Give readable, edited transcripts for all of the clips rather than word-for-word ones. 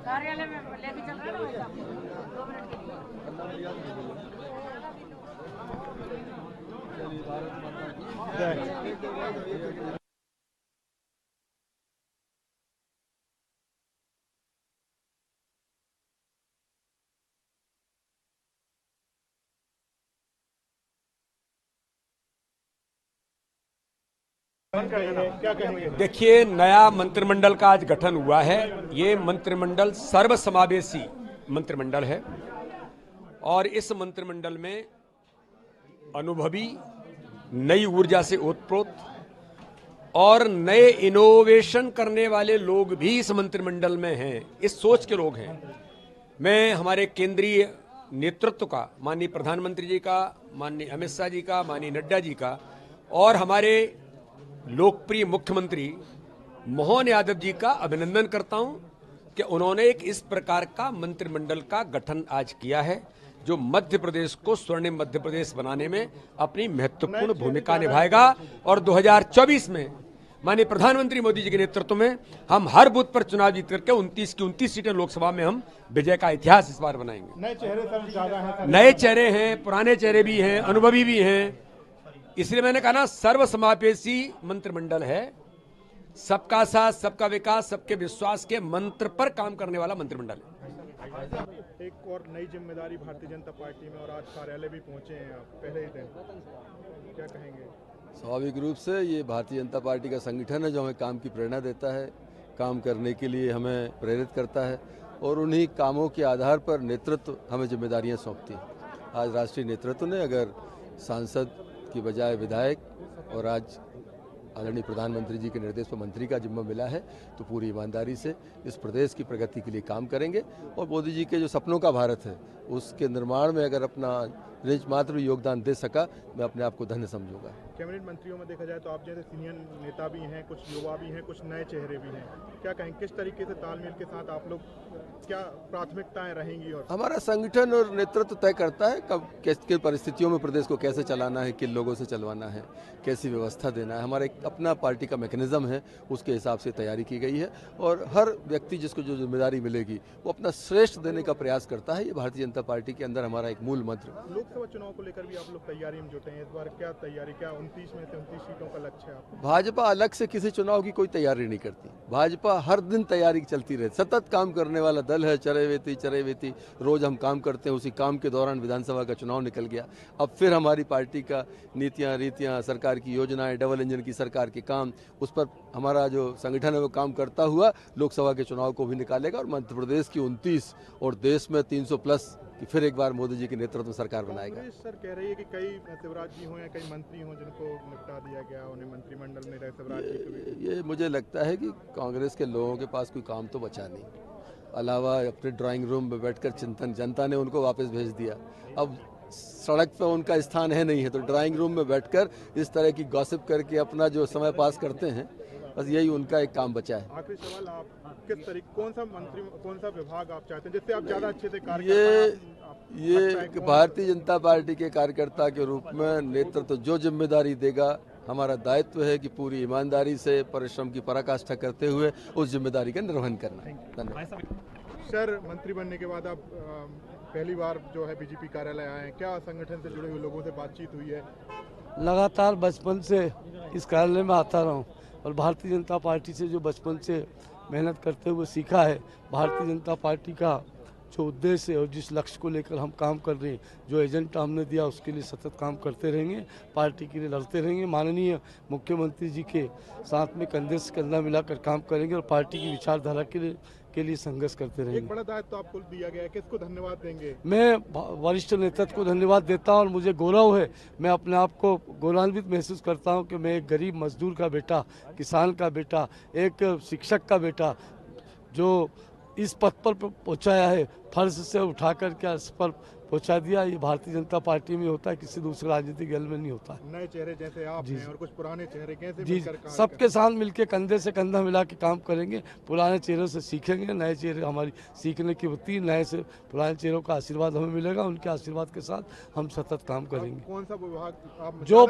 कार्यालय में लेके चल रहे हैं ना 2 मिनट के लिए। क्या कहेंगे? देखिए, नया मंत्रिमंडल का आज गठन हुआ है। ये मंत्रिमंडल सर्वसमावेशी मंत्रिमंडल है और इस मंत्रिमंडल में अनुभवी, नई ऊर्जा से ओतप्रोत और नए इनोवेशन करने वाले लोग भी इस मंत्रिमंडल में हैं। इस सोच के लोग हैं। मैं हमारे केंद्रीय नेतृत्व का, माननीय प्रधानमंत्री जी का, माननीय अमित शाह जी का, माननीय नड्डा जी का और हमारे लोकप्रिय मुख्यमंत्री मोहन यादव जी का अभिनंदन करता हूं कि उन्होंने एक इस प्रकार का मंत्रिमंडल का गठन आज किया है जो मध्य प्रदेश को स्वर्णिम मध्य प्रदेश बनाने में अपनी महत्वपूर्ण भूमिका निभाएगा। और 2024 में माननीय प्रधानमंत्री मोदी जी के नेतृत्व में हम हर बूथ पर चुनाव जीत करके 29 की 29 सीटें लोकसभा में हम विजय का इतिहास इस बार बनाएंगे। नए चेहरे सर ज्यादा हैं। नए चेहरे हैं, पुराने चेहरे भी हैं, अनुभवी भी हैं। इसलिए मैंने कहा ना, सर्वसमावेशी मंत्रिमंडल है। सबका साथ, सबका विकास, सबके विश्वास के मंत्र पर काम करने वाला मंत्रिमंडल है। एक और नई जिम्मेदारी भारतीय जनता पार्टी में और आज कार्यालय भी पहुंचे हैं आप पहले ही दिन, क्या कहेंगे? स्वाभाविक रूप से ये भारतीय जनता पार्टी का संगठन है जो हमें काम की प्रेरणा देता है, काम करने के लिए हमें प्रेरित करता है और उन्हीं कामों के आधार पर नेतृत्व हमें जिम्मेदारियां सौंपती हैं। आज राष्ट्रीय नेतृत्व ने अगर सांसद की बजाय विधायक और आज आदरणीय प्रधानमंत्री जी के निर्देश पर मंत्री का जिम्मा मिला है तो पूरी ईमानदारी से इस प्रदेश की प्रगति के लिए काम करेंगे और मोदी जी के जो सपनों का भारत है उसके निर्माण में अगर अपना निज मात्र योगदान दे सका, मैं अपने आप को धन्य समझूंगा। कैबिनेट मंत्रियों में देखा जाए तो आप जैसे सीनियर नेता भी हैं, कुछ युवा भी हैं, कुछ नए चेहरे भी हैं, क्या कहेंगे किस तरीके से तालमेल के साथ आप लोग, क्या प्राथमिकताएं रहेंगी? और हमारा संगठन और नेतृत्व तय करता है कब किन परिस्थितियों में प्रदेश को कैसे चलाना है, किन लोगों से चलवाना है, कैसी व्यवस्था देना है। हमारा एक अपना पार्टी का मैकेनिज्म है, उसके हिसाब से तैयारी की गई है और हर व्यक्ति जिसको जो जिम्मेदारी मिलेगी वो अपना श्रेष्ठ देने का प्रयास करता है। ये भारतीय जनता पार्टी के अंदर हमारा एक मूल मंत्र। लोकसभा चुनाव को लेकर भी आप लोग तैयारी में जुटे हैं, इस बार क्या तैयारी, क्या 29 में से 29 सीटों का लक्ष्य है आपको? भाजपा अलग से किसी चुनाव की कोई तैयारी नहीं करती। भाजपा हर दिन तैयारी चलती रहती, सतत काम करने वाला दल है। चरैवेती रोज हम काम करते हैं, उसी काम के दौरान विधानसभा का चुनाव निकल गया। अब फिर हमारी पार्टी का नीतियां, रीतियां, सरकार की योजनाएं, डबल इंजन की सरकार के काम, उस पर हमारा जो संगठन है वो काम करता हुआ लोकसभा के चुनाव को भी निकालेगा और मध्य प्रदेश की 29 और देश में 300 प्लस कि फिर एक बार मोदी जी के नेतृत्व में सरकार बनाएगा। सर कह रही है कि कई शिवराज जी हों या कई मंत्री हों जिनको निपटा दिया गया, उन्हें मंत्रिमंडल में रहे शिवराज जी को भी। ये मुझे लगता है कि कांग्रेस के लोगों के पास कोई काम तो बचा नहीं, अलावा अपने ड्राइंग रूम में बैठकर चिंतन। जनता ने उनको वापस भेज दिया, अब सड़क पर उनका स्थान है नहीं है, तो ड्राइंग रूम में बैठकर इस तरह की गॉसिप करके अपना जो समय पास करते हैं, बस यही उनका एक काम बचा है। आखिरी सवाल, आप किस तरीके, कौन सा मंत्री, कौन सा विभाग आप चाहते हैं जिससे आप ज्यादा अच्छे से कार्य कर पाएं? ये भारतीय जनता पार्टी के कार्यकर्ता के रूप में नेतृत्व जो जिम्मेदारी देगा, हमारा दायित्व है कि पूरी ईमानदारी से परिश्रम की पराकाष्ठा करते हुए उस जिम्मेदारी का निर्वहन करना। धन्यवाद। सर, मंत्री बनने के बाद आप पहली बार जो है बीजेपी कार्यालय आए हैं, क्या संगठन से जुड़े हुए लोगों से बातचीत हुई है? लगातार बचपन से इस कार्यालय में आता रहा हूँ और भारतीय जनता पार्टी से जो बचपन से मेहनत करते हुए सीखा है, भारतीय जनता पार्टी का जो उद्देश्य है और जिस लक्ष्य को लेकर हम काम कर रहे हैं, जो एजेंडा हमने दिया उसके लिए सतत काम करते रहेंगे, पार्टी के लिए लड़ते रहेंगे। माननीय मुख्यमंत्री जी के साथ में कंधे से कंधा मिलाकर काम करेंगे और पार्टी की विचारधारा के लिए संघर्ष करते रहेंगे। एक बड़ा दायित्व तो आपको दिया गया है, किसको धन्यवाद देंगे? मैं वरिष्ठ नेतृत्व को धन्यवाद देता हूं और मुझे गौरव है, मैं अपने आप को गौरवान्वित महसूस करता हूं कि मैं एक गरीब मजदूर का बेटा, किसान का बेटा, एक शिक्षक का बेटा जो इस पद पर पहुंचाया है, फर्ज से उठा कर के इस पर पहुंचा दिया। ये भारतीय जनता पार्टी में होता है, किसी दूसरे राजनीतिक दल में नहीं होता। नए चेहरे जैसे आप हैं और कुछ पुराने चेहरे कैसे जी, मिलकर काम सबके साथ मिलकर कंधे से कंधा मिला के काम करेंगे। पुराने चेहरों से सीखेंगे, नए चेहरे हमारी सीखने की वृत्ति, नए से पुराने चेहरों का आशीर्वाद हमें मिलेगा, उनके आशीर्वाद के साथ हम सतत काम करेंगे। कौन सा विभाग आप जो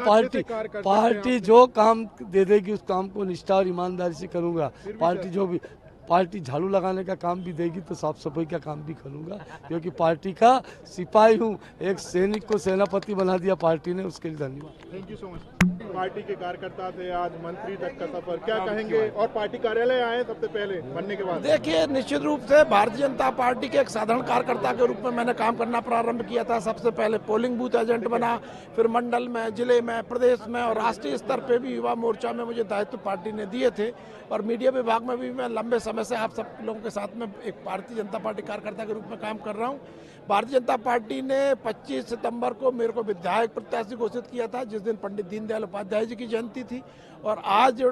पार्टी जो काम दे देगी उस काम को निष्ठा और ईमानदारी से करूंगा। पार्टी जो भी पार्टी झाड़ू लगाने का काम भी देगी तो साफ सफाई का काम भी करूँगा, क्योंकि पार्टी का सिपाही हूँ। एक सैनिक को सेनापति बना दिया पार्टी ने, उसके लिए धन्यवाद। Thank you so much. Party के कार्यकर्ता से आज मंत्री तक का सफर, क्या कहेंगे? और पार्टी कार्यालय आए सबसे पहले बनने के बाद? देखिए, निश्चित रूप से भारतीय जनता पार्टी के एक साधारण कार्यकर्ता के रूप में मैंने काम करना प्रारंभ किया था। सबसे पहले पोलिंग बूथ एजेंट बना, फिर मंडल में, जिले में, प्रदेश में और राष्ट्रीय स्तर पे भी युवा मोर्चा में मुझे दायित्व पार्टी ने दिए थे। और मीडिया विभाग में भी मैं लंबे समय से आप सब लोगों के साथ में एक भारतीय जनता पार्टी कार्यकर्ता के रूप में काम कर रहा हूँ। भारतीय जनता पार्टी ने 25 सितंबर को मेरे को विधायक प्रत्याशी घोषित किया था, जिस दिन पंडित दीनदयाल उपाध्याय जी की जयंती थी। और आज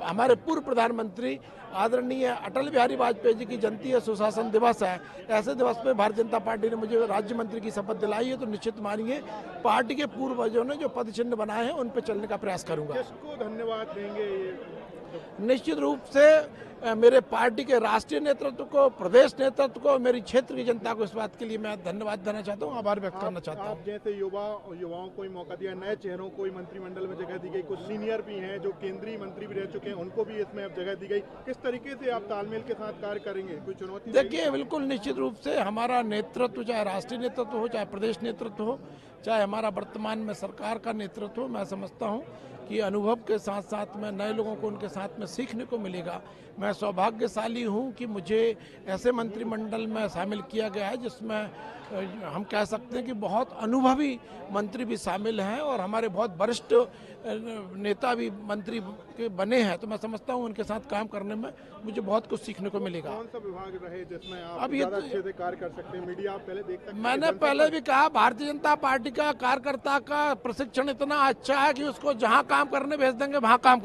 हमारे पूर्व प्रधानमंत्री आदरणीय अटल बिहारी वाजपेयी जी की जयंती है, सुशासन दिवस है। ऐसे दिवस पे भारतीय जनता पार्टी ने मुझे राज्य मंत्री की शपथ दिलाई है, तो निश्चित मानिए पार्टी के पूर्वजों ने जो पद चिन्ह बनाए हैं उन पर चलने का प्रयास करूंगा। किसको धन्यवाद देंगे? निश्चित रूप से मेरे पार्टी के राष्ट्रीय नेतृत्व को, प्रदेश नेतृत्व को, मेरी क्षेत्र की जनता को इस बात के लिए मैं धन्यवाद देना चाहता हूँ, आभार व्यक्त करना चाहता हूँ। आप जैसे युवाओं को मौका दिया, नए चेहरों को मंत्रिमंडल में जगह दी गई, कुछ सीनियर भी हैं जो केंद्रीय मंत्री भी रह चुके हैं, उनको भी इसमें अब जगह दी गई। किस तरीके से आप तालमेल के साथ कार्य करेंगे? कोई चुनौती? देखिए, बिल्कुल निश्चित रूप से हमारा नेतृत्व, चाहे राष्ट्रीय नेतृत्व हो, चाहे प्रदेश नेतृत्व हो, चाहे हमारा वर्तमान में सरकार का नेतृत्व हो, मैं समझता हूँ कि अनुभव के साथ साथ में नए लोगों को उनके साथ में सीखने को मिलेगा। मैं सौभाग्यशाली हूँ कि मुझे ऐसे मंत्रिमंडल में शामिल किया गया है जिसमें हम कह सकते हैं कि बहुत अनुभवी मंत्री भी शामिल हैं और हमारे बहुत वरिष्ठ नेता भी मंत्री के बने हैं। तो मैं समझता हूँ उनके साथ काम करने में मुझे बहुत कुछ सीखने को मिलेगा। कौन सा विभाग रहे जिसमें आप अब ये ज़्यादा अच्छे से कार्य कर सकते हैं? मीडिया आप पहले देख सकते हैं। मैंने पहले भी कहा, भारतीय जनता पार्टी का कार्यकर्ता का प्रशिक्षण इतना अच्छा है कि उसको जहाँ काम करने भेज देंगे वहाँ काम